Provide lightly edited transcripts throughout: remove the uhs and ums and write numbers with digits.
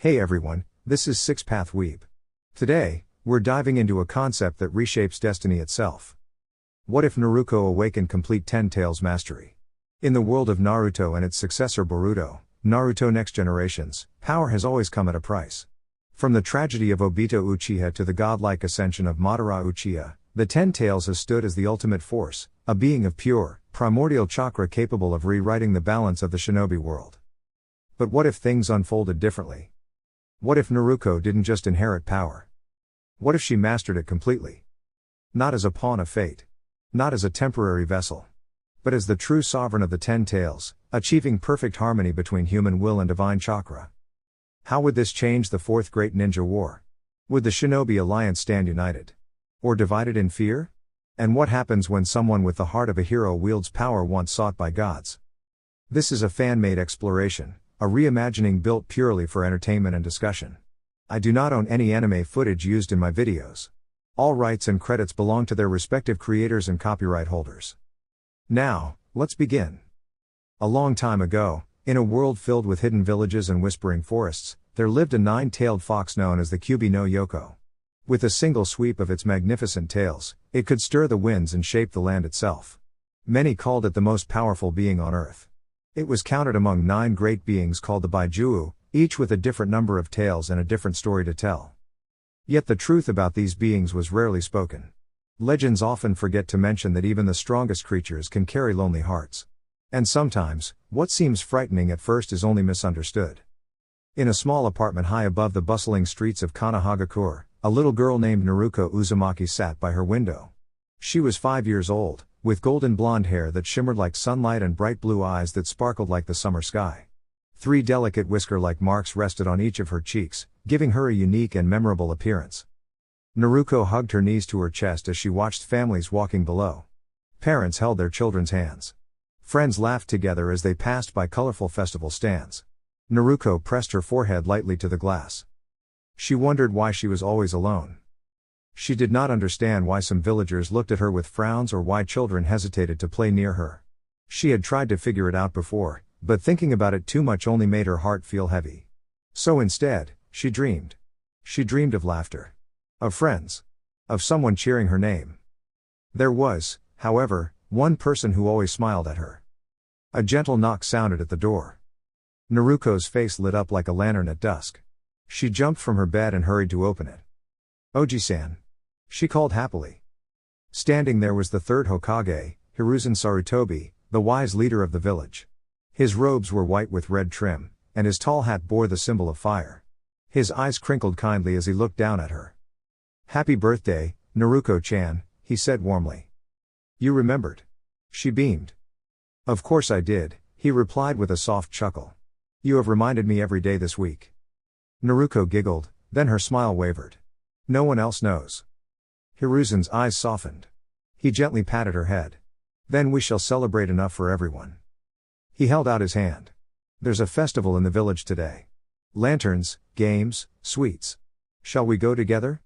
Hey everyone, this is Six Path Weeb. Today, we're diving into a concept that reshapes destiny itself. What if Naruko awakened complete Ten Tails mastery? In the world of Naruto and its successor Boruto, Naruto Next Generations, power has always come at a price. From the tragedy of Obito Uchiha to the godlike ascension of Madara Uchiha, the Ten Tails has stood as the ultimate force, a being of pure, primordial chakra capable of rewriting the balance of the shinobi world. But what if things unfolded differently? What if Naruko didn't just inherit power? What if she mastered it completely? Not as a pawn of fate. Not as a temporary vessel. But as the true sovereign of the Ten Tails, achieving perfect harmony between human will and divine chakra. How would this change the Fourth Great Ninja War? Would the Shinobi Alliance stand united? Or divided in fear? And what happens when someone with the heart of a hero wields power once sought by gods? This is a fan-made exploration, a reimagining built purely for entertainment and discussion. I do not own any anime footage used in my videos. All rights and credits belong to their respective creators and copyright holders. Now, let's begin. A long time ago, in a world filled with hidden villages and whispering forests, there lived a nine-tailed fox known as the Kyubi no Yoko. With a single sweep of its magnificent tails, it could stir the winds and shape the land itself. Many called it the most powerful being on earth. It was counted among 9 great beings called the Baijuu, each with a different number of tails and a different story to tell. Yet the truth about these beings was rarely spoken. Legends often forget to mention that even the strongest creatures can carry lonely hearts. And sometimes, what seems frightening at first is only misunderstood. In a small apartment high above the bustling streets of Kanahagakure, a little girl named Naruko Uzumaki sat by her window. She was 5 years old, with golden blonde hair that shimmered like sunlight and bright blue eyes that sparkled like the summer sky. 3 delicate whisker-like marks rested on each of her cheeks, giving her a unique and memorable appearance. Naruko hugged her knees to her chest as she watched families walking below. Parents held their children's hands. Friends laughed together as they passed by colorful festival stands. Naruko pressed her forehead lightly to the glass. She wondered why she was always alone. She did not understand why some villagers looked at her with frowns or why children hesitated to play near her. She had tried to figure it out before, but thinking about it too much only made her heart feel heavy. So instead, she dreamed. She dreamed of laughter. Of friends. Of someone cheering her name. There was, however, one person who always smiled at her. A gentle knock sounded at the door. Naruko's face lit up like a lantern at dusk. She jumped from her bed and hurried to open it. Oji-san. She called happily. Standing there was the third Hokage, Hiruzen Sarutobi, the wise leader of the village. His robes were white with red trim, and his tall hat bore the symbol of fire. His eyes crinkled kindly as he looked down at her. "Happy birthday, Naruko-chan," he said warmly. "You remembered." She beamed. "Of course I did," he replied with a soft chuckle. "You have reminded me every day this week." Naruko giggled, then her smile wavered. "No one else knows." Hiruzen's eyes softened. He gently patted her head. "Then we shall celebrate enough for everyone." He held out his hand. "There's a festival in the village today. Lanterns, games, sweets. Shall we go together?"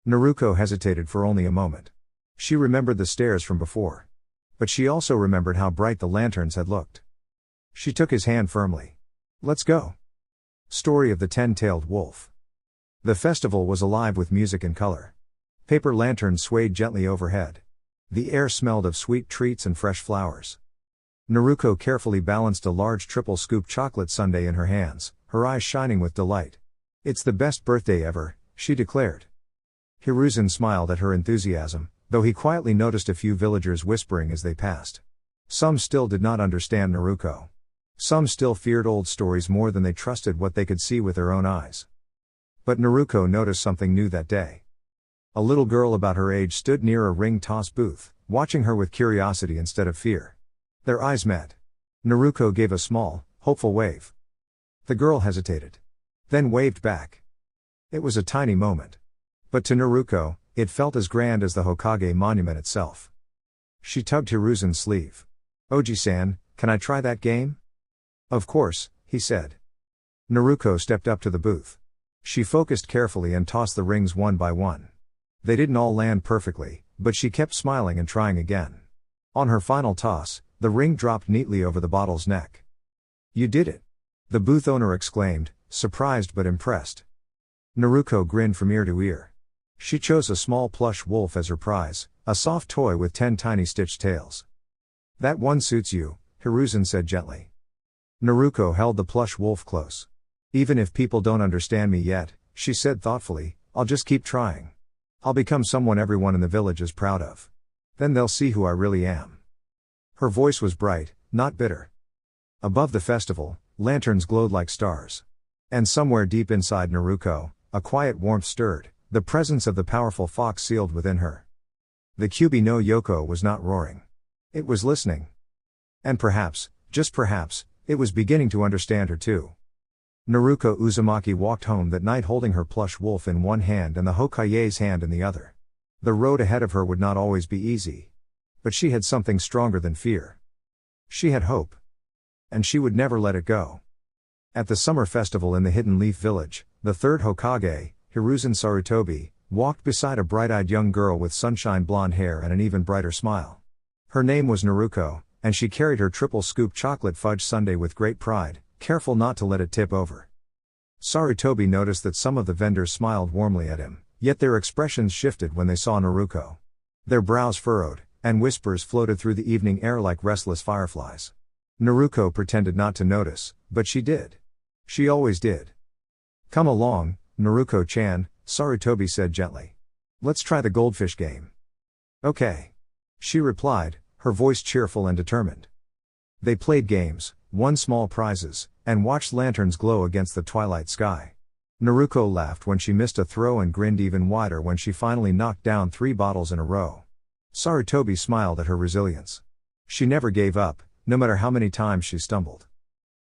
Naruko hesitated for only a moment. She remembered the stairs from before. But she also remembered how bright the lanterns had looked. She took his hand firmly. "Let's go." Story of the Ten-Tailed Wolf. The festival was alive with music and color. Paper lanterns swayed gently overhead. The air smelled of sweet treats and fresh flowers. Naruko carefully balanced a large triple-scoop chocolate sundae in her hands, her eyes shining with delight. "It's the best birthday ever," she declared. Hiruzen smiled at her enthusiasm, though he quietly noticed a few villagers whispering as they passed. Some still did not understand Naruko. Some still feared old stories more than they trusted what they could see with their own eyes. But Naruko noticed something new that day. A little girl about her age stood near a ring toss booth, watching her with curiosity instead of fear. Their eyes met. Naruko gave a small, hopeful wave. The girl hesitated. Then waved back. It was a tiny moment. But to Naruko, it felt as grand as the Hokage monument itself. She tugged Hiruzen's sleeve. "Oji-san, can I try that game?" "Of course," he said. Naruko stepped up to the booth. She focused carefully and tossed the rings one by one. They didn't all land perfectly, but she kept smiling and trying again. On her final toss, the ring dropped neatly over the bottle's neck. "You did it!" the booth owner exclaimed, surprised but impressed. Naruko grinned from ear to ear. She chose a small plush wolf as her prize, a soft toy with 10 tiny stitched tails. That one suits you, Hiruzen said gently. Naruko held the plush wolf close. Even if people don't understand me yet, she said thoughtfully, I'll just keep trying. I'll become someone everyone in the village is proud of. Then they'll see who I really am. Her voice was bright, not bitter. Above the festival, lanterns glowed like stars. And somewhere deep inside Naruko, a quiet warmth stirred, the presence of the powerful fox sealed within her. The Kyubi no Yoko was not roaring. It was listening. And perhaps, just perhaps, it was beginning to understand her too. Naruko Uzumaki walked home that night holding her plush wolf in one hand and the Hokage's hand in the other. The road ahead of her would not always be easy. But she had something stronger than fear. She had hope. And she would never let it go. At the summer festival in the Hidden Leaf Village, the third Hokage, Hiruzen Sarutobi, walked beside a bright-eyed young girl with sunshine blonde hair and an even brighter smile. Her name was Naruko, and she carried her triple-scoop chocolate fudge sundae with great pride, careful not to let it tip over. Sarutobi noticed that some of the vendors smiled warmly at him, yet their expressions shifted when they saw Naruko. Their brows furrowed, and whispers floated through the evening air like restless fireflies. Naruko pretended not to notice, but she did. She always did. Come along, Naruko-chan, Sarutobi said gently. Let's try the goldfish game. Okay. She replied, her voice cheerful and determined. They played games, won small prizes, and watched lanterns glow against the twilight sky. Naruko laughed when she missed a throw and grinned even wider when she finally knocked down 3 bottles in a row. Sarutobi smiled at her resilience. She never gave up, no matter how many times she stumbled.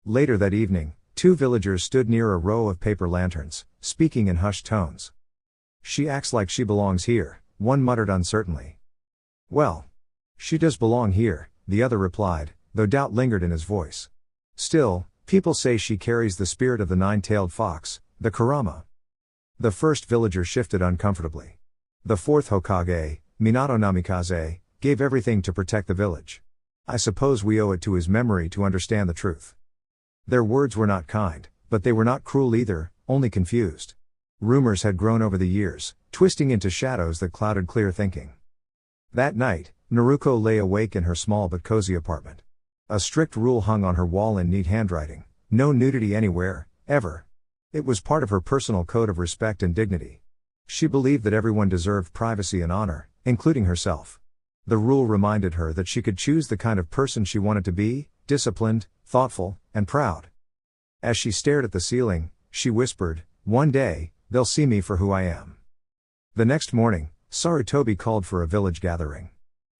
Later that evening, 2 villagers stood near a row of paper lanterns, speaking in hushed tones. She acts like she belongs here, one muttered uncertainly. Well, she does belong here, the other replied, though doubt lingered in his voice. Still, people say she carries the spirit of the 9-tailed fox, the Kurama. The first villager shifted uncomfortably. The fourth Hokage, Minato Namikaze, gave everything to protect the village. I suppose we owe it to his memory to understand the truth. Their words were not kind, but they were not cruel either, only confused. Rumors had grown over the years, twisting into shadows that clouded clear thinking. That night, Naruko lay awake in her small but cozy apartment. A strict rule hung on her wall in neat handwriting: no nudity anywhere, ever. It was part of her personal code of respect and dignity. She believed that everyone deserved privacy and honor, including herself. The rule reminded her that she could choose the kind of person she wanted to be: disciplined, thoughtful, and proud. As she stared at the ceiling, she whispered, "One day, they'll see me for who I am." The next morning, Sarutobi called for a village gathering.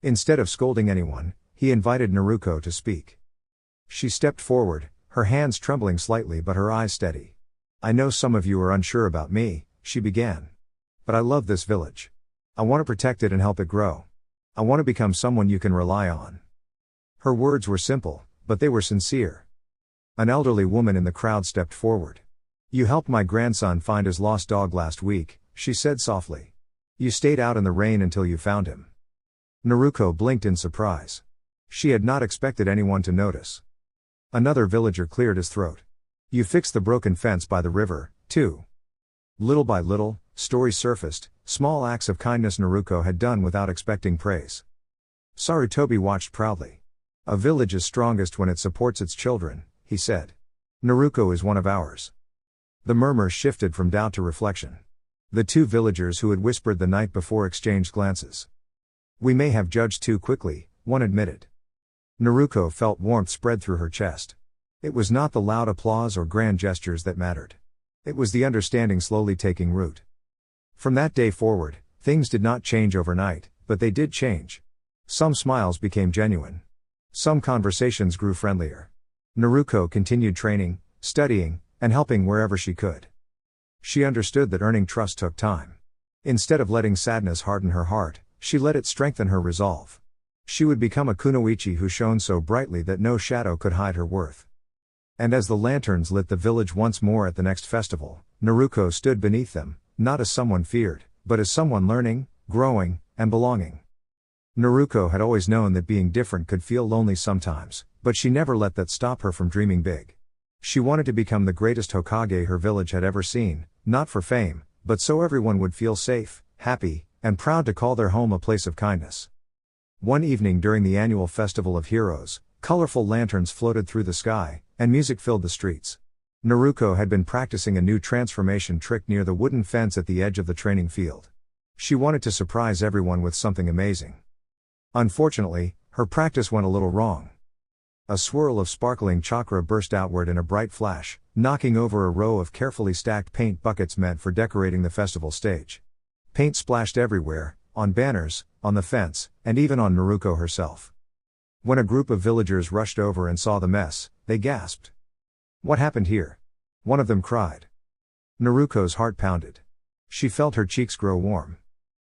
Instead of scolding anyone, he invited Naruko to speak. She stepped forward, her hands trembling slightly but her eyes steady. "I know some of you are unsure about me," she began. "But I love this village. I want to protect it and help it grow. I want to become someone you can rely on." Her words were simple, but they were sincere. An elderly woman in the crowd stepped forward. "You helped my grandson find his lost dog last week," she said softly. "You stayed out in the rain until you found him." Naruko blinked in surprise. She had not expected anyone to notice. Another villager cleared his throat. "You fixed the broken fence by the river, too." Little by little, stories surfaced, small acts of kindness Naruko had done without expecting praise. Sarutobi watched proudly. "A village is strongest when it supports its children," he said. "Naruko is one of ours." The murmurs shifted from doubt to reflection. The 2 villagers who had whispered the night before exchanged glances. "We may have judged too quickly," one admitted. Naruko felt warmth spread through her chest. It was not the loud applause or grand gestures that mattered. It was the understanding slowly taking root. From that day forward, things did not change overnight, but they did change. Some smiles became genuine. Some conversations grew friendlier. Naruko continued training, studying, and helping wherever she could. She understood that earning trust took time. Instead of letting sadness harden her heart, she let it strengthen her resolve. She would become a kunoichi who shone so brightly that no shadow could hide her worth. And as the lanterns lit the village once more at the next festival, Naruko stood beneath them, not as someone feared, but as someone learning, growing, and belonging. Naruko had always known that being different could feel lonely sometimes, but she never let that stop her from dreaming big. She wanted to become the greatest Hokage her village had ever seen, not for fame, but so everyone would feel safe, happy, and proud to call their home a place of kindness. One evening during the annual Festival of Heroes, colorful lanterns floated through the sky, and music filled the streets. Naruko had been practicing a new transformation trick near the wooden fence at the edge of the training field. She wanted to surprise everyone with something amazing. Unfortunately, her practice went a little wrong. A swirl of sparkling chakra burst outward in a bright flash, knocking over a row of carefully stacked paint buckets meant for decorating the festival stage. Paint splashed everywhere, on banners, on the fence, and even on Naruko herself. When a group of villagers rushed over and saw the mess, they gasped. "What happened here?" one of them cried. Naruko's heart pounded. She felt her cheeks grow warm.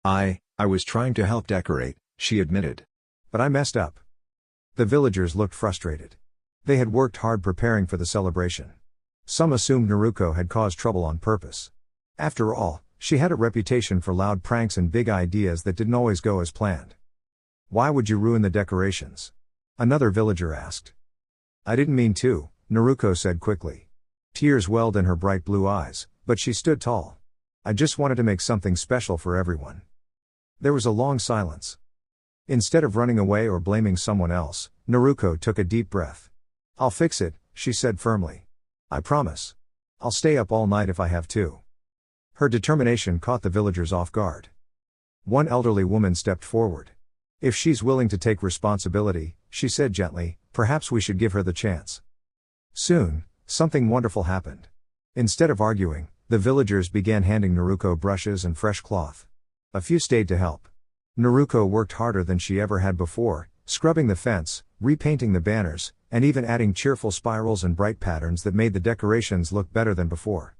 I was trying to help decorate," she admitted. "But I messed up." The villagers looked frustrated. They had worked hard preparing for the celebration. Some assumed Naruko had caused trouble on purpose. After all, she had a reputation for loud pranks and big ideas that didn't always go as planned. "Why would you ruin the decorations?" another villager asked. "I didn't mean to," Naruko said quickly. Tears welled in her bright blue eyes, but she stood tall. "I just wanted to make something special for everyone." There was a long silence. Instead of running away or blaming someone else, Naruko took a deep breath. "I'll fix it," she said firmly. "I promise. I'll stay up all night if I have to." Her determination caught the villagers off guard. One elderly woman stepped forward. "If she's willing to take responsibility," she said gently, "perhaps we should give her the chance." Soon, something wonderful happened. Instead of arguing, the villagers began handing Naruko brushes and fresh cloth. A few stayed to help. Naruko worked harder than she ever had before, scrubbing the fence, repainting the banners, and even adding cheerful spirals and bright patterns that made the decorations look better than before.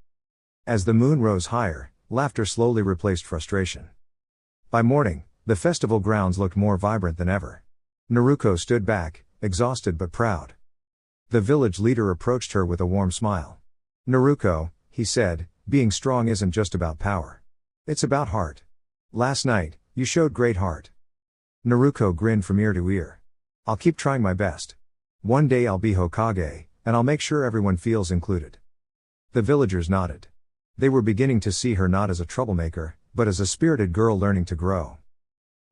As the moon rose higher, laughter slowly replaced frustration. By morning, the festival grounds looked more vibrant than ever. Naruko stood back, exhausted but proud. The village leader approached her with a warm smile. "Naruko," he said, "being strong isn't just about power. It's about heart. Last night, you showed great heart." Naruko grinned from ear to ear. "I'll keep trying my best. One day I'll be Hokage, and I'll make sure everyone feels included." The villagers nodded. They were beginning to see her not as a troublemaker, but as a spirited girl learning to grow.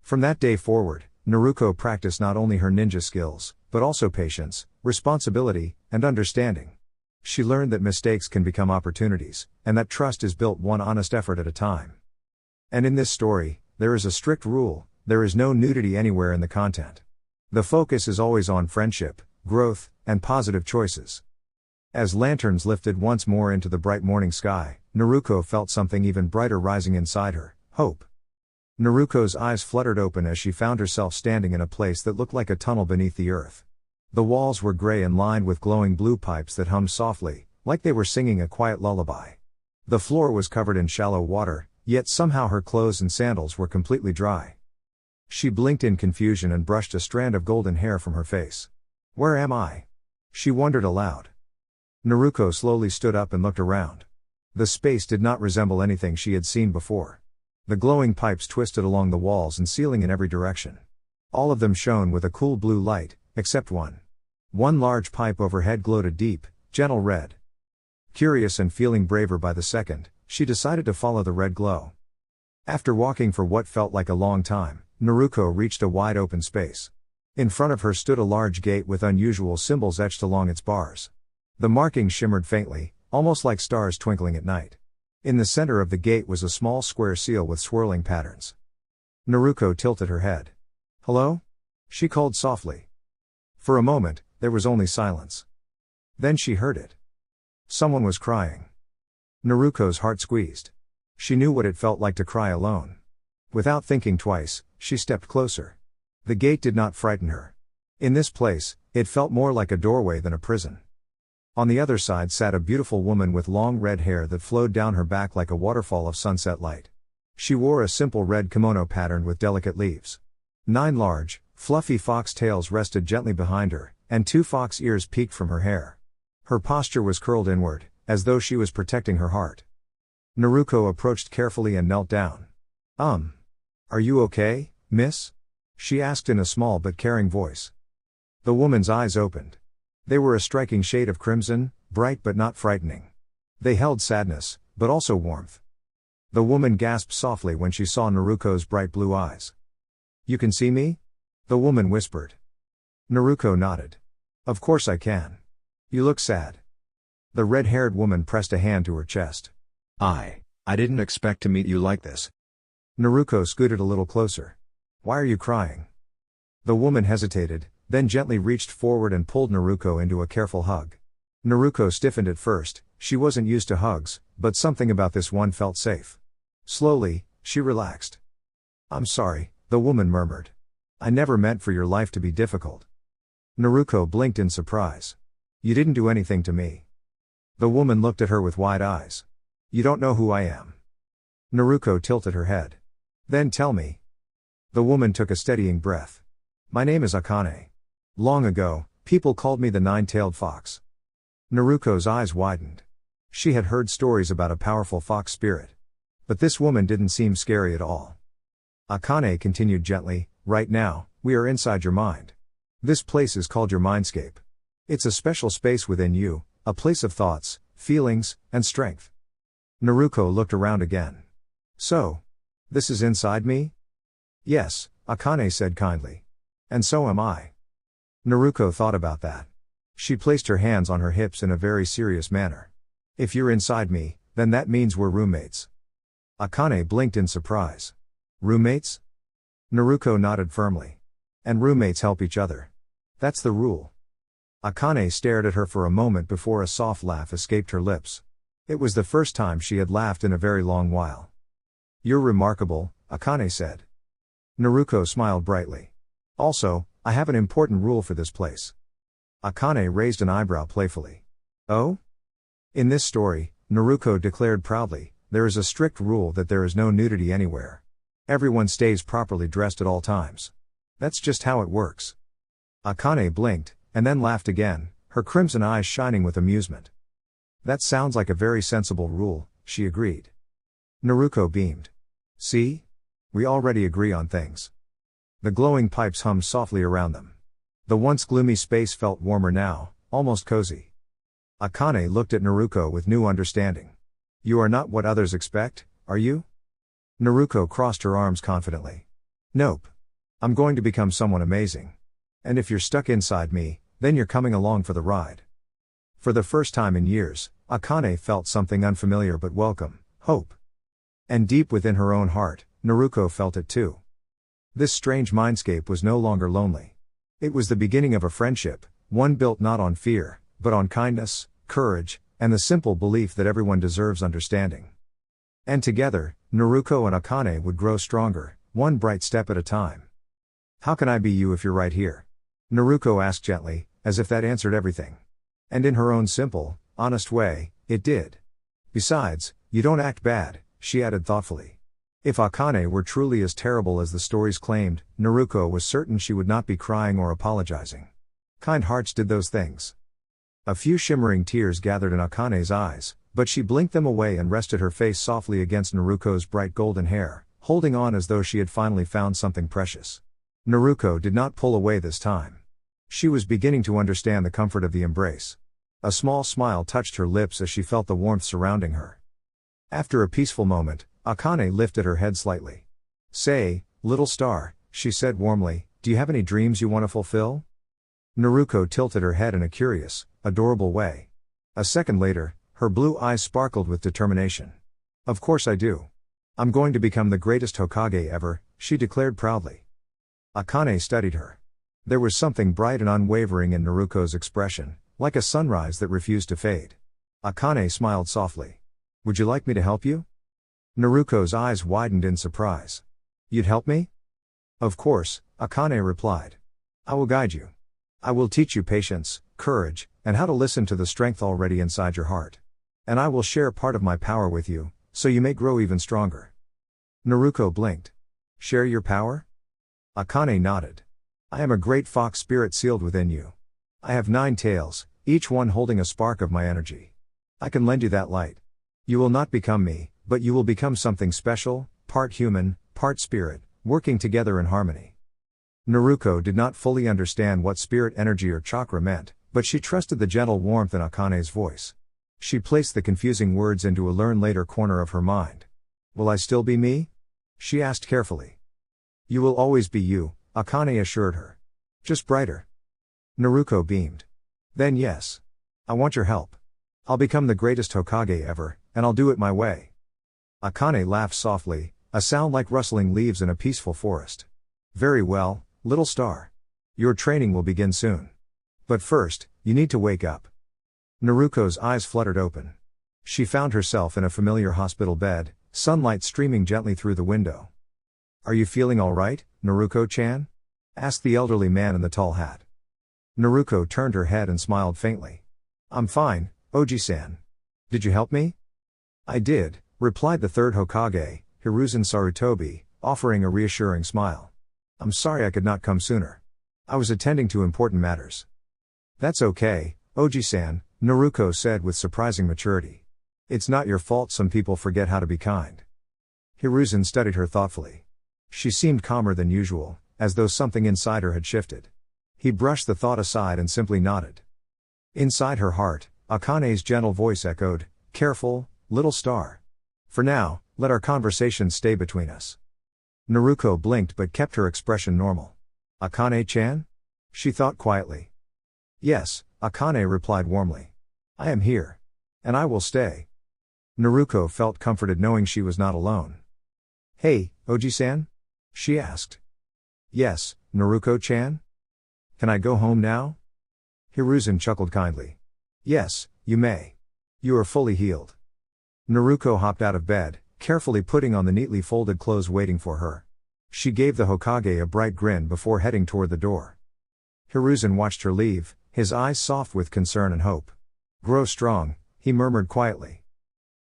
From that day forward, Naruko practiced not only her ninja skills, but also patience, responsibility, and understanding. She learned that mistakes can become opportunities, and that trust is built one honest effort at a time. And in this story, there is a strict rule: there is no nudity anywhere in the content. The focus is always on friendship, growth, and positive choices. As lanterns lifted once more into the bright morning sky, Naruko felt something even brighter rising inside her: hope. Naruko's eyes fluttered open as she found herself standing in a place that looked like a tunnel beneath the earth. The walls were gray and lined with glowing blue pipes that hummed softly, like they were singing a quiet lullaby. The floor was covered in shallow water, yet somehow her clothes and sandals were completely dry. She blinked in confusion and brushed a strand of golden hair from her face. "Where am I?" she wondered aloud. Naruko slowly stood up and looked around. The space did not resemble anything she had seen before. The glowing pipes twisted along the walls and ceiling in every direction. All of them shone with a cool blue light, except one. One large pipe overhead glowed a deep, gentle red. Curious and feeling braver by the second, she decided to follow the red glow. After walking for what felt like a long time, Naruko reached a wide open space. In front of her stood a large gate with unusual symbols etched along its bars. The markings shimmered faintly, almost like stars twinkling at night. In the center of the gate was a small square seal with swirling patterns. Naruko tilted her head. "Hello?" she called softly. For a moment, there was only silence. Then she heard it. Someone was crying. Naruko's heart squeezed. She knew what it felt like to cry alone. Without thinking twice, she stepped closer. The gate did not frighten her. In this place, it felt more like a doorway than a prison. On the other side sat a beautiful woman with long red hair that flowed down her back like a waterfall of sunset light. She wore a simple red kimono patterned with delicate leaves. 9 large, fluffy fox tails rested gently behind her, and 2 fox ears peeked from her hair. Her posture was curled inward, as though she was protecting her heart. Naruko approached carefully and knelt down. Are you okay, miss?" she asked in a small but caring voice. The woman's eyes opened. They were a striking shade of crimson, bright but not frightening. They held sadness, but also warmth. The woman gasped softly when she saw Naruko's bright blue eyes. "You can see me?" the woman whispered. Naruko nodded. "Of course I can. You look sad." The red-haired woman pressed a hand to her chest. I didn't expect to meet you like this." Naruko scooted a little closer. "Why are you crying?" The woman hesitated, then gently reached forward and pulled Naruko into a careful hug. Naruko stiffened at first. She wasn't used to hugs, but something about this one felt safe. Slowly, she relaxed. "I'm sorry," the woman murmured. "I never meant for your life to be difficult." Naruko blinked in surprise. "You didn't do anything to me." The woman looked at her with wide eyes. "You don't know who I am." Naruko tilted her head. "Then tell me." The woman took a steadying breath. "My name is Akane. Long ago, people called me the Nine-Tailed Fox." Naruko's eyes widened. She had heard stories about a powerful fox spirit. But this woman didn't seem scary at all. Akane continued gently, "Right now, we are inside your mind. This place is called your mindscape. It's a special space within you, a place of thoughts, feelings, and strength." Naruko looked around again. "So, this is inside me?" "Yes," Akane said kindly. "And so am I." Naruko thought about that. She placed her hands on her hips in a very serious manner. "If you're inside me, then that means we're roommates." Akane blinked in surprise. "Roommates?" Naruko nodded firmly. "And roommates help each other. That's the rule." Akane stared at her for a moment before a soft laugh escaped her lips. It was the first time she had laughed in a very long while. "You're remarkable," Akane said. Naruko smiled brightly. "Also, I have an important rule for this place." Akane raised an eyebrow playfully. "Oh?" "In this story," Naruko declared proudly, "there is a strict rule that there is no nudity anywhere. Everyone stays properly dressed at all times. That's just how it works." Akane blinked, and then laughed again, her crimson eyes shining with amusement. "That sounds like a very sensible rule," she agreed. Naruko beamed. "See? We already agree on things." The glowing pipes hummed softly around them. The once gloomy space felt warmer now, almost cozy. Akane looked at Naruko with new understanding. "You are not what others expect, are you?" Naruko crossed her arms confidently. "Nope. I'm going to become someone amazing. And if you're stuck inside me, then you're coming along for the ride." For the first time in years, Akane felt something unfamiliar but welcome, hope. And deep within her own heart, Naruko felt it too. This strange mindscape was no longer lonely. It was the beginning of a friendship, one built not on fear, but on kindness, courage, and the simple belief that everyone deserves understanding. And together, Naruko and Akane would grow stronger, one bright step at a time. "How can I be you if you're right here?" Naruko asked gently, as if that answered everything. And in her own simple, honest way, it did. "Besides, you don't act bad," she added thoughtfully. If Akane were truly as terrible as the stories claimed, Naruko was certain she would not be crying or apologizing. Kind hearts did those things. A few shimmering tears gathered in Akane's eyes, but she blinked them away and rested her face softly against Naruko's bright golden hair, holding on as though she had finally found something precious. Naruko did not pull away this time. She was beginning to understand the comfort of the embrace. A small smile touched her lips as she felt the warmth surrounding her. After a peaceful moment, Akane lifted her head slightly. "Say, little star," she said warmly, "do you have any dreams you want to fulfill?" Naruko tilted her head in a curious, adorable way. A second later, her blue eyes sparkled with determination. "Of course I do. I'm going to become the greatest Hokage ever," she declared proudly. Akane studied her. There was something bright and unwavering in Naruko's expression, like a sunrise that refused to fade. Akane smiled softly. "Would you like me to help you?" Naruko's eyes widened in surprise. "You'd help me?" "Of course," Akane replied. "I will guide you. I will teach you patience, courage, and how to listen to the strength already inside your heart. And I will share part of my power with you, so you may grow even stronger." Naruko blinked. "Share your power?" Akane nodded. "I am a great fox spirit sealed within you. I have 9 tails, each one holding a spark of my energy. I can lend you that light. You will not become me, but you will become something special, part human, part spirit, working together in harmony." Naruko did not fully understand what spirit energy or chakra meant, But she trusted the gentle warmth in Akane's voice. She placed the confusing words into a learn later corner of her mind. Will I still be me? She asked carefully. You will always be you, Akane assured her. Just brighter. Naruko beamed. Then yes. I want your help. I'll become the greatest Hokage ever, and I'll do it my way. Akane laughed softly, a sound like rustling leaves in a peaceful forest. Very well, little star. Your training will begin soon. But first, you need to wake up. Naruko's eyes fluttered open. She found herself in a familiar hospital bed, sunlight streaming gently through the window. Are you feeling all right, Naruko-chan? Asked the elderly man in the tall hat. Naruko turned her head and smiled faintly. I'm fine, Oji-san. Did you help me? I did, replied the third Hokage, Hiruzen Sarutobi, offering a reassuring smile. I'm sorry I could not come sooner. I was attending to important matters. That's okay, Oji-san, Naruko said with surprising maturity. It's not your fault some people forget how to be kind. Hiruzen studied her thoughtfully. She seemed calmer than usual, as though something inside her had shifted. He brushed the thought aside and simply nodded. Inside her heart, Akane's gentle voice echoed, careful, little star. For now, let our conversation stay between us. Naruko blinked but kept her expression normal. Akane-chan? She thought quietly. Yes, Akane replied warmly. I am here. And I will stay. Naruko felt comforted knowing she was not alone. Hey, Oji-san? She asked. Yes, Naruko-chan? Can I go home now? Hiruzen chuckled kindly. Yes, you may. You are fully healed. Naruko hopped out of bed, carefully putting on the neatly folded clothes waiting for her. She gave the Hokage a bright grin before heading toward the door. Hiruzen watched her leave, his eyes soft with concern and hope. Grow strong, he murmured quietly.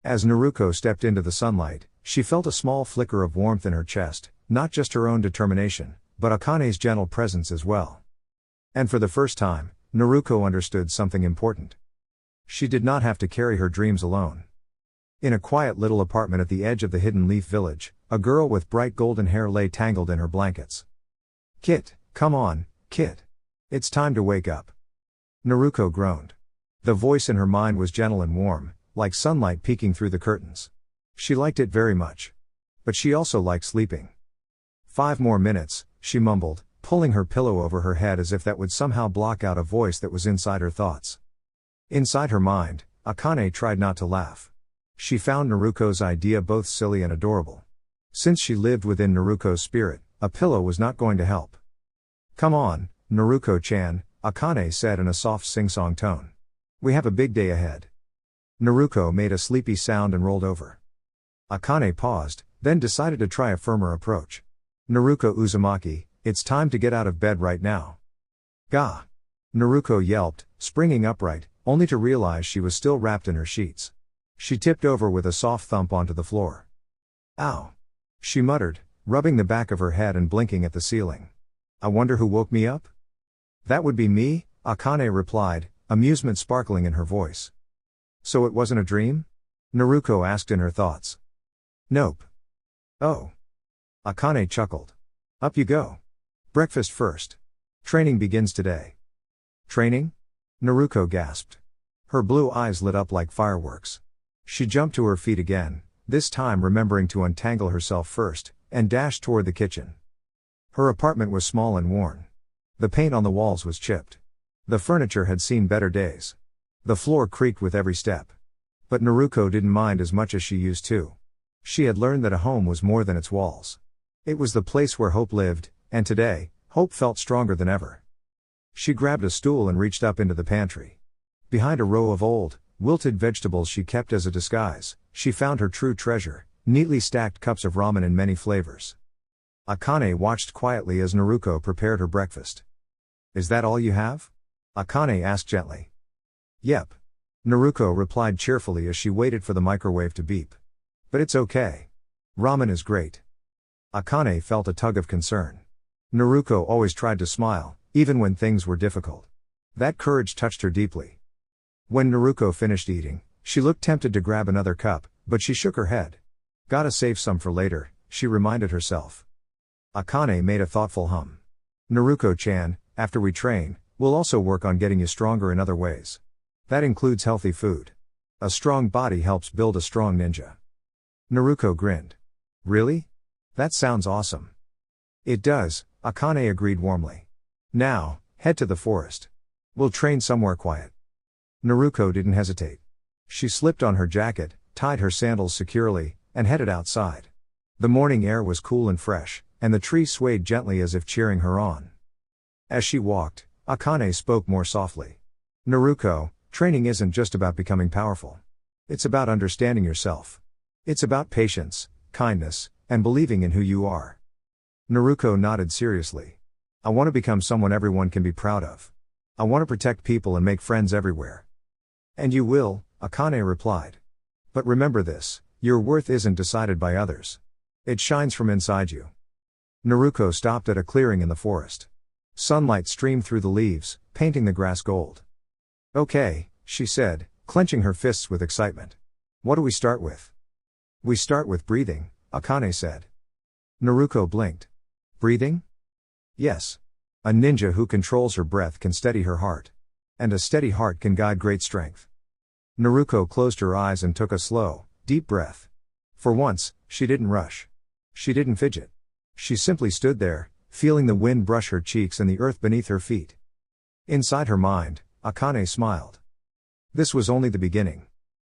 As Naruko stepped into the sunlight, she felt a small flicker of warmth in her chest, not just her own determination, but Akane's gentle presence as well. And for the first time, Naruko understood something important. She did not have to carry her dreams alone. In a quiet little apartment at the edge of the Hidden Leaf Village, a girl with bright golden hair lay tangled in her blankets. Kit, come on, Kit. It's time to wake up. Naruko groaned. The voice in her mind was gentle and warm, like sunlight peeking through the curtains. She liked it very much. But she also liked sleeping. 5 more minutes, she mumbled, pulling her pillow over her head as if that would somehow block out a voice that was inside her thoughts. Inside her mind, Akane tried not to laugh. She found Naruko's idea both silly and adorable. Since she lived within Naruko's spirit, a pillow was not going to help. Come on, Naruko-chan, Akane said in a soft sing-song tone. We have a big day ahead. Naruko made a sleepy sound and rolled over. Akane paused, then decided to try a firmer approach. Naruko Uzumaki, it's time to get out of bed right now. Gah! Naruko yelped, springing upright, only to realize she was still wrapped in her sheets. She tipped over with a soft thump onto the floor. Ow! She muttered, rubbing the back of her head and blinking at the ceiling. I wonder who woke me up? That would be me, Akane replied, amusement sparkling in her voice. So it wasn't a dream? Naruko asked in her thoughts. Nope. Oh. Akane chuckled. Up you go. Breakfast first. Training begins today. Training? Naruko gasped. Her blue eyes lit up like fireworks. She jumped to her feet again, this time remembering to untangle herself first, and dashed toward the kitchen. Her apartment was small and worn. The paint on the walls was chipped. The furniture had seen better days. The floor creaked with every step. But Naruko didn't mind as much as she used to. She had learned that a home was more than its walls. It was the place where hope lived, and today, hope felt stronger than ever. She grabbed a stool and reached up into the pantry. Behind a row of old, wilted vegetables she kept as a disguise, she found her true treasure, neatly stacked cups of ramen in many flavors. Akane watched quietly as Naruko prepared her breakfast. Is that all you have? Akane asked gently. Yep. Naruko replied cheerfully as she waited for the microwave to beep. But it's okay. Ramen is great. Akane felt a tug of concern. Naruko always tried to smile, even when things were difficult. That courage touched her deeply. When Naruko finished eating, she looked tempted to grab another cup, but she shook her head. Gotta save some for later, she reminded herself. Akane made a thoughtful hum. Naruko-chan, after we train, We'll also work on getting you stronger in other ways. That includes healthy food. A strong body helps build a strong ninja. Naruko grinned. Really? That sounds awesome. It does, Akane agreed warmly. Now, head to the forest. We'll train somewhere quiet. Naruko didn't hesitate. She slipped on her jacket, tied her sandals securely, and headed outside. The morning air was cool and fresh, and the trees swayed gently as if cheering her on. As she walked, Akane spoke more softly. Naruko, training isn't just about becoming powerful. It's about understanding yourself. It's about patience, kindness, and believing in who you are. Naruko nodded seriously. I want to become someone everyone can be proud of. I want to protect people and make friends everywhere. And you will, Akane replied. But remember this, your worth isn't decided by others. It shines from inside you. Naruko stopped at a clearing in the forest. Sunlight streamed through the leaves, painting the grass gold. Okay, she said, clenching her fists with excitement. What do we start with? We start with breathing, Akane said. Naruko blinked. Breathing? Yes. A ninja who controls her breath can steady her heart. And a steady heart can guide great strength. Naruko closed her eyes and took a slow, deep breath. For once, she didn't rush. She didn't fidget. She simply stood there, feeling the wind brush her cheeks and the earth beneath her feet. Inside her mind, Akane smiled. This was only the beginning.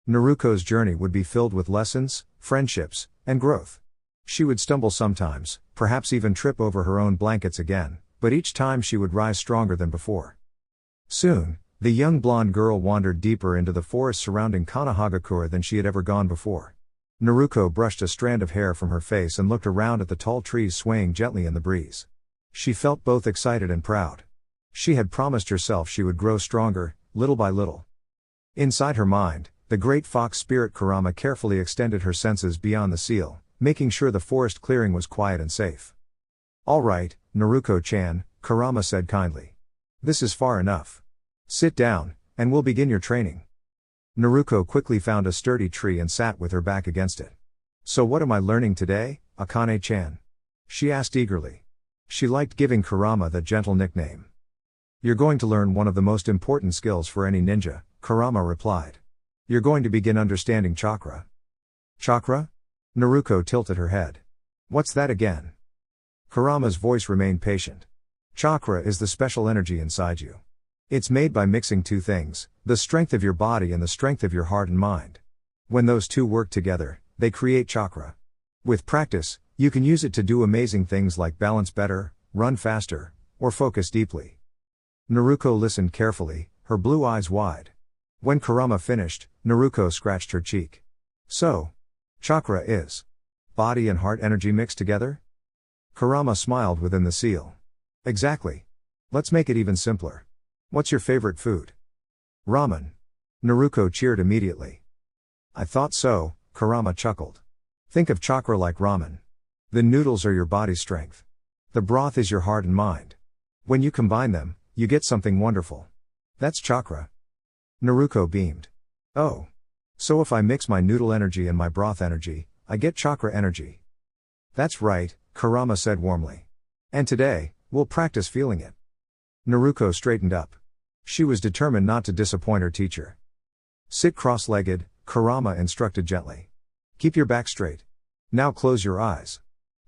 Naruko's journey would be filled with lessons, friendships, and growth. She would stumble sometimes, perhaps even trip over her own blankets again, but each time she would rise stronger than before. Soon, the young blonde girl wandered deeper into the forest surrounding Konohagakure than she had ever gone before. Naruko brushed a strand of hair from her face and looked around at the tall trees swaying gently in the breeze. She felt both excited and proud. She had promised herself she would grow stronger, little by little. Inside her mind, the great fox spirit Kurama carefully extended her senses beyond the seal, making sure the forest clearing was quiet and safe. All right, Naruko-chan, Kurama said kindly. This is far enough. Sit down, and we'll begin your training. Naruko quickly found a sturdy tree and sat with her back against it. So what am I learning today, Akane-chan? She asked eagerly. She liked giving Kurama that gentle nickname. You're going to learn one of the most important skills for any ninja, Kurama replied. You're going to begin understanding chakra. Chakra? Naruko tilted her head. What's that again? Kurama's voice remained patient. Chakra is the special energy inside you. It's made by mixing two things, the strength of your body and the strength of your heart and mind. When those two work together, they create chakra. With practice, you can use it to do amazing things like balance better, run faster, or focus deeply. Naruko listened carefully, her blue eyes wide. When Kurama finished, Naruko scratched her cheek. So, chakra is body and heart energy mixed together? Kurama smiled within the seal. Exactly. Let's make it even simpler. What's your favorite food? Ramen. Naruko cheered immediately. I thought so, Kurama chuckled. Think of chakra like ramen. The noodles are your body's strength. The broth is your heart and mind. When you combine them, you get something wonderful. That's chakra. Naruko beamed. Oh. So if I mix my noodle energy and my broth energy, I get chakra energy. That's right, Kurama said warmly. And today, we'll practice feeling it. Naruko straightened up. She was determined not to disappoint her teacher. Sit cross-legged, Kurama instructed gently. Keep your back straight. Now close your eyes.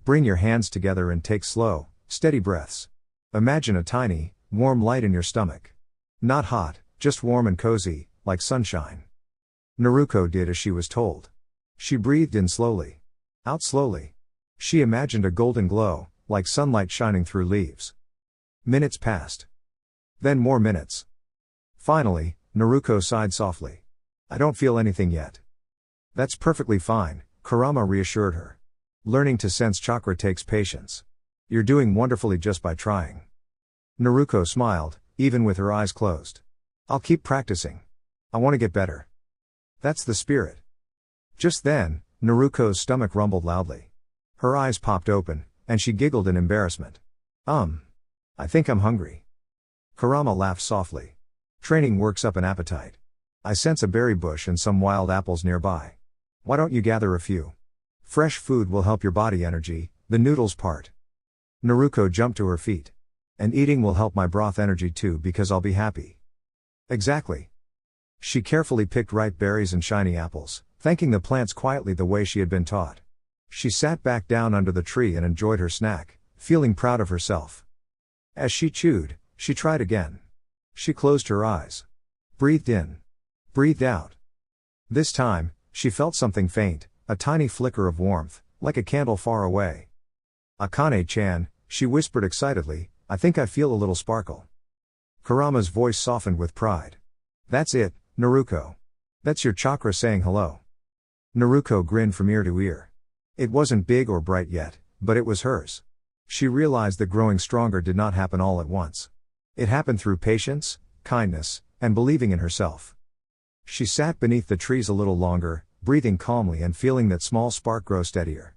Bring your hands together and take slow, steady breaths. Imagine a tiny, warm light in your stomach. Not hot, just warm and cozy, like sunshine. Naruko did as she was told. She breathed in slowly. Out slowly. She imagined a golden glow, like sunlight shining through leaves. Minutes passed. Then more minutes. Finally, Naruko sighed softly. I don't feel anything yet. That's perfectly fine, Kurama reassured her. Learning to sense chakra takes patience. You're doing wonderfully just by trying. Naruko smiled, even with her eyes closed. I'll keep practicing. I want to get better. That's the spirit. Just then, Naruko's stomach rumbled loudly. Her eyes popped open, and she giggled in embarrassment. I think I'm hungry. Kurama laughed softly. Training works up an appetite. I sense a berry bush and some wild apples nearby. Why don't you gather a few? Fresh food will help your body energy, the noodles part. Naruko jumped to her feet. And eating will help my broth energy too because I'll be happy. Exactly. She carefully picked ripe berries and shiny apples, thanking the plants quietly the way she had been taught. She sat back down under the tree and enjoyed her snack, feeling proud of herself. As she chewed, she tried again. She closed her eyes. Breathed in. Breathed out. This time, she felt something faint, a tiny flicker of warmth, like a candle far away. Akane-chan, she whispered excitedly, I think I feel a little sparkle. Kurama's voice softened with pride. That's it, Naruko. That's your chakra saying hello. Naruko grinned from ear to ear. It wasn't big or bright yet, but it was hers. She realized that growing stronger did not happen all at once. It happened through patience, kindness, and believing in herself. She sat beneath the trees a little longer, breathing calmly and feeling that small spark grow steadier.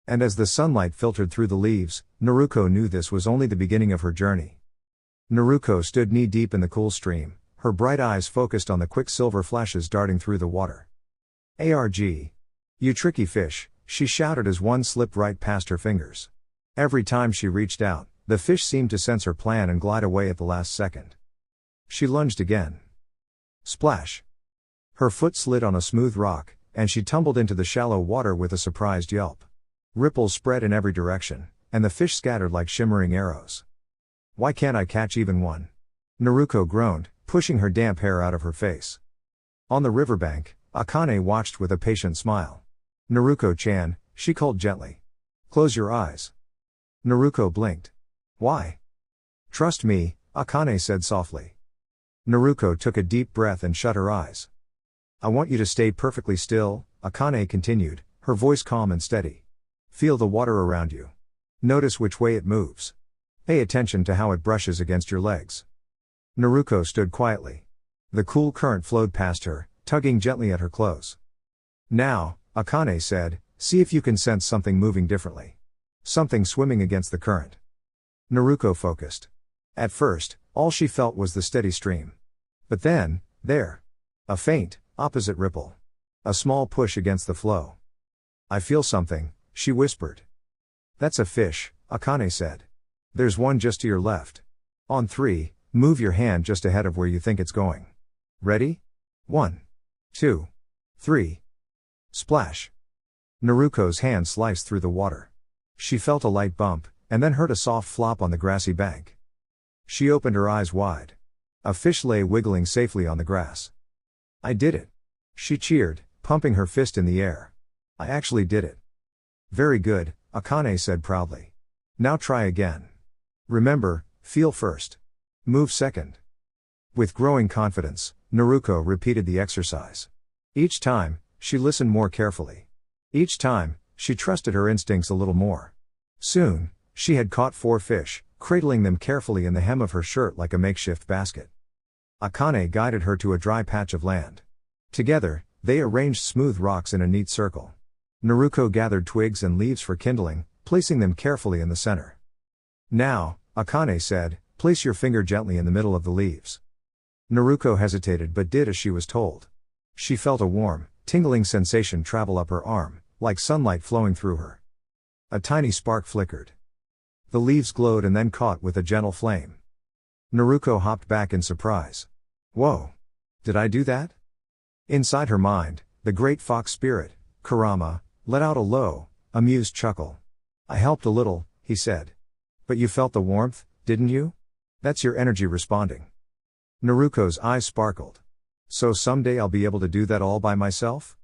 And as the sunlight filtered through the leaves, Naruko knew this was only the beginning of her journey. Naruko stood knee-deep in the cool stream, her bright eyes focused on the quick silver flashes darting through the water. "Arg! You tricky fish," she shouted as one slipped right past her fingers. Every time she reached out, the fish seemed to sense her plan and glide away at the last second. She lunged again. Splash! Her foot slid on a smooth rock, and she tumbled into the shallow water with a surprised yelp. Ripples spread in every direction, and the fish scattered like shimmering arrows. Why can't I catch even one? Naruko groaned, pushing her damp hair out of her face. On the riverbank, Akane watched with a patient smile. Naruko-chan, she called gently. Close your eyes. Naruko blinked. Why? Trust me, Akane said softly. Naruko took a deep breath and shut her eyes. I want you to stay perfectly still, Akane continued, her voice calm and steady. Feel the water around you. Notice which way it moves. Pay attention to how it brushes against your legs. Naruko stood quietly. The cool current flowed past her, tugging gently at her clothes. Now, Akane said, see if you can sense something moving differently. Something swimming against the current. Naruko focused. At first, all she felt was the steady stream. But then, there. A faint, opposite ripple. A small push against the flow. I feel something, she whispered. That's a fish, Akane said. There's one just to your left. On 3, move your hand just ahead of where you think it's going. Ready? 1, 2, 3. Splash. Naruko's hand sliced through the water. She felt a light bump, and then heard a soft flop on the grassy bank. She opened her eyes wide. A fish lay wiggling safely on the grass. I did it. She cheered, pumping her fist in the air. I actually did it. Very good, Akane said proudly. Now try again. Remember, feel first. Move second. With growing confidence, Naruko repeated the exercise. Each time, she listened more carefully. Each time, she trusted her instincts a little more. Soon, she had caught 4 fish, cradling them carefully in the hem of her shirt like a makeshift basket. Akane guided her to a dry patch of land. Together, they arranged smooth rocks in a neat circle. Naruko gathered twigs and leaves for kindling, placing them carefully in the center. Now, Akane said, place your finger gently in the middle of the leaves. Naruko hesitated but did as she was told. She felt a warm, tingling sensation travel up her arm, like sunlight flowing through her. A tiny spark flickered. The leaves glowed and then caught with a gentle flame. Naruko hopped back in surprise. Whoa! Did I do that? Inside her mind, the great fox spirit, Kurama, let out a low, amused chuckle. I helped a little, he said. But you felt the warmth, didn't you? That's your energy responding. Naruko's eyes sparkled. So someday I'll be able to do that all by myself?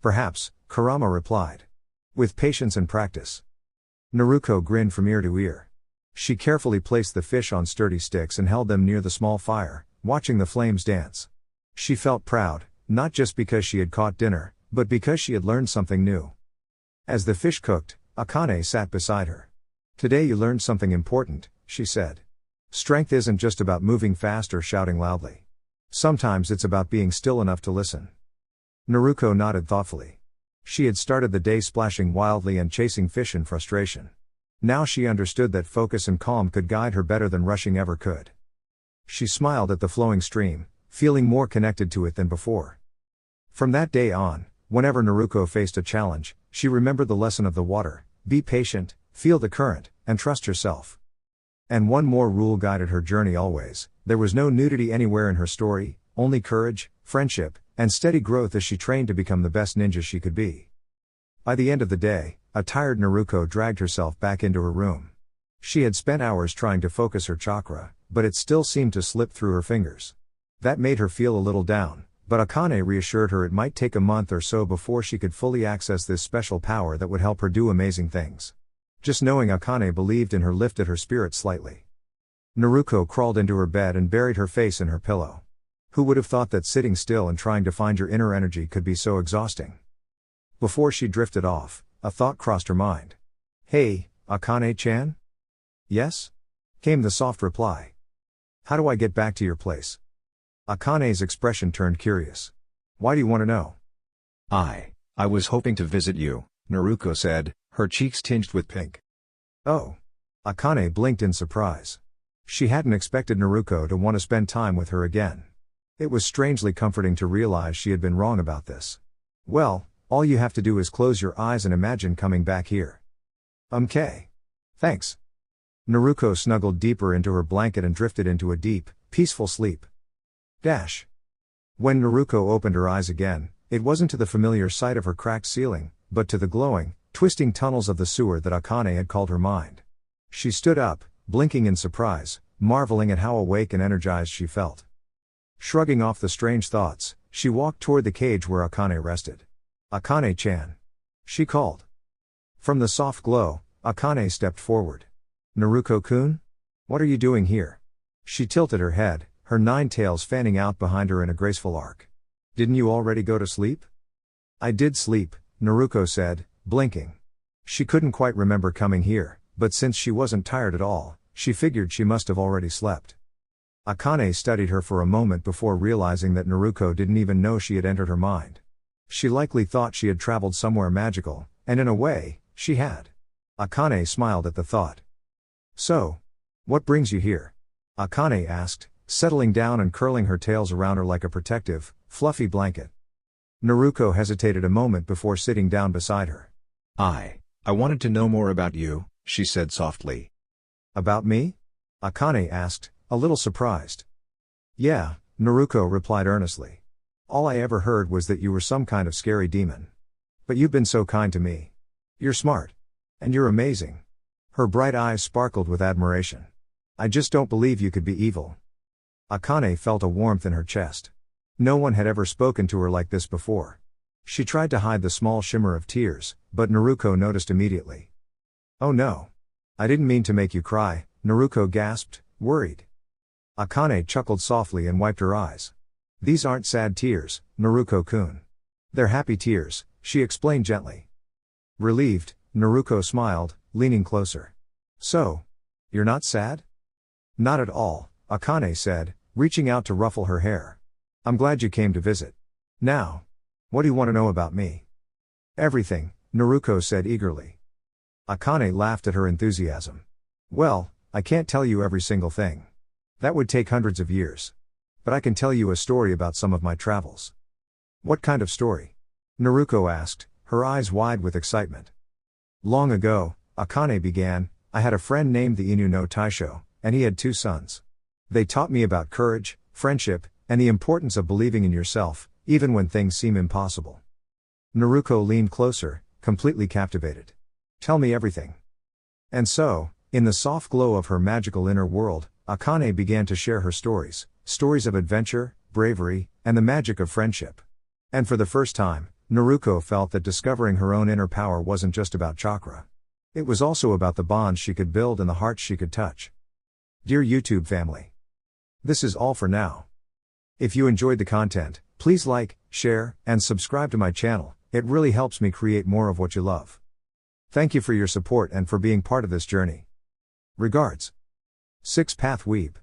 Perhaps, Kurama replied. With patience and practice. Naruko grinned from ear to ear. She carefully placed the fish on sturdy sticks and held them near the small fire, watching the flames dance. She felt proud, not just because she had caught dinner, but because she had learned something new. As the fish cooked, Akane sat beside her. Today you learned something important, she said. Strength isn't just about moving fast or shouting loudly. Sometimes it's about being still enough to listen. Naruko nodded thoughtfully. She had started the day splashing wildly and chasing fish in frustration. Now she understood that focus and calm could guide her better than rushing ever could. She smiled at the flowing stream, feeling more connected to it than before. From that day on, whenever Naruko faced a challenge, she remembered the lesson of the water: be patient, feel the current, and trust yourself. And one more rule guided her journey always: there was no nudity anywhere in her story, only courage, friendship, and steady growth as she trained to become the best ninja she could be. By the end of the day, a tired Naruko dragged herself back into her room. She had spent hours trying to focus her chakra, but it still seemed to slip through her fingers. That made her feel a little down, but Akane reassured her it might take a month or so before she could fully access this special power that would help her do amazing things. Just knowing Akane believed in her lifted her spirit slightly. Naruko crawled into her bed and buried her face in her pillow. Who would have thought that sitting still and trying to find your inner energy could be so exhausting? Before she drifted off, a thought crossed her mind. "Hey, Akane-chan?" "Yes?" came the soft reply. "How do I get back to your place?" Akane's expression turned curious. "Why do you want to know?" I was hoping to visit you," Naruko said, her cheeks tinged with pink. "Oh." Akane blinked in surprise. She hadn't expected Naruko to want to spend time with her again. It was strangely comforting to realize she had been wrong about this. "Well, all you have to do is close your eyes and imagine coming back here." "Okay. Thanks." Naruko snuggled deeper into her blanket and drifted into a deep, peaceful sleep. When Naruko opened her eyes again, it wasn't to the familiar sight of her cracked ceiling, but to the glowing, twisting tunnels of the sewer that Akane had called her mind. She stood up, blinking in surprise, marveling at how awake and energized she felt. Shrugging off the strange thoughts, she walked toward the cage where Akane rested. "Akane-chan," she called. From the soft glow, Akane stepped forward. "Naruko-kun? What are you doing here?" She tilted her head, her 9 tails fanning out behind her in a graceful arc. "Didn't you already go to sleep?" "I did sleep," Naruko said, blinking. She couldn't quite remember coming here, but since she wasn't tired at all, she figured she must have already slept. Akane studied her for a moment before realizing that Naruko didn't even know she had entered her mind. She likely thought she had traveled somewhere magical, and in a way, she had. Akane smiled at the thought. "So, what brings you here?" Akane asked, settling down and curling her tails around her like a protective, fluffy blanket. Naruko hesitated a moment before sitting down beside her. I wanted to know more about you," she said softly. "About me?" Akane asked, a little surprised. "Yeah," Naruko replied earnestly. "All I ever heard was that you were some kind of scary demon. But you've been so kind to me. You're smart. And you're amazing." Her bright eyes sparkled with admiration. "I just don't believe you could be evil." Akane felt a warmth in her chest. No one had ever spoken to her like this before. She tried to hide the small shimmer of tears, but Naruko noticed immediately. "Oh no. I didn't mean to make you cry," Naruko gasped, worried. Akane chuckled softly and wiped her eyes. "These aren't sad tears, Naruko-kun. They're happy tears," she explained gently. Relieved, Naruko smiled, leaning closer. "So, you're not sad?" "Not at all," Akane said, reaching out to ruffle her hair. "I'm glad you came to visit. Now, what do you want to know about me?" "Everything," Naruko said eagerly. Akane laughed at her enthusiasm. "Well, I can't tell you every single thing. That would take hundreds of years. But I can tell you a story about some of my travels." "What kind of story?" Naruko asked, her eyes wide with excitement. "Long ago," Akane began, "I had a friend named the Inu no Taisho, and he had 2 sons. They taught me about courage, friendship, and the importance of believing in yourself, even when things seem impossible." Naruko leaned closer, completely captivated. "Tell me everything." And so, in the soft glow of her magical inner world, Akane began to share her stories of adventure, bravery, and the magic of friendship. And for the first time, Naruko felt that discovering her own inner power wasn't just about chakra. It was also about the bonds she could build and the hearts she could touch. Dear YouTube family, this is all for now. If you enjoyed the content, please like, share, and subscribe to my channel. It really helps me create more of what you love. Thank you for your support and for being part of this journey. Regards. 6 Path Weeb.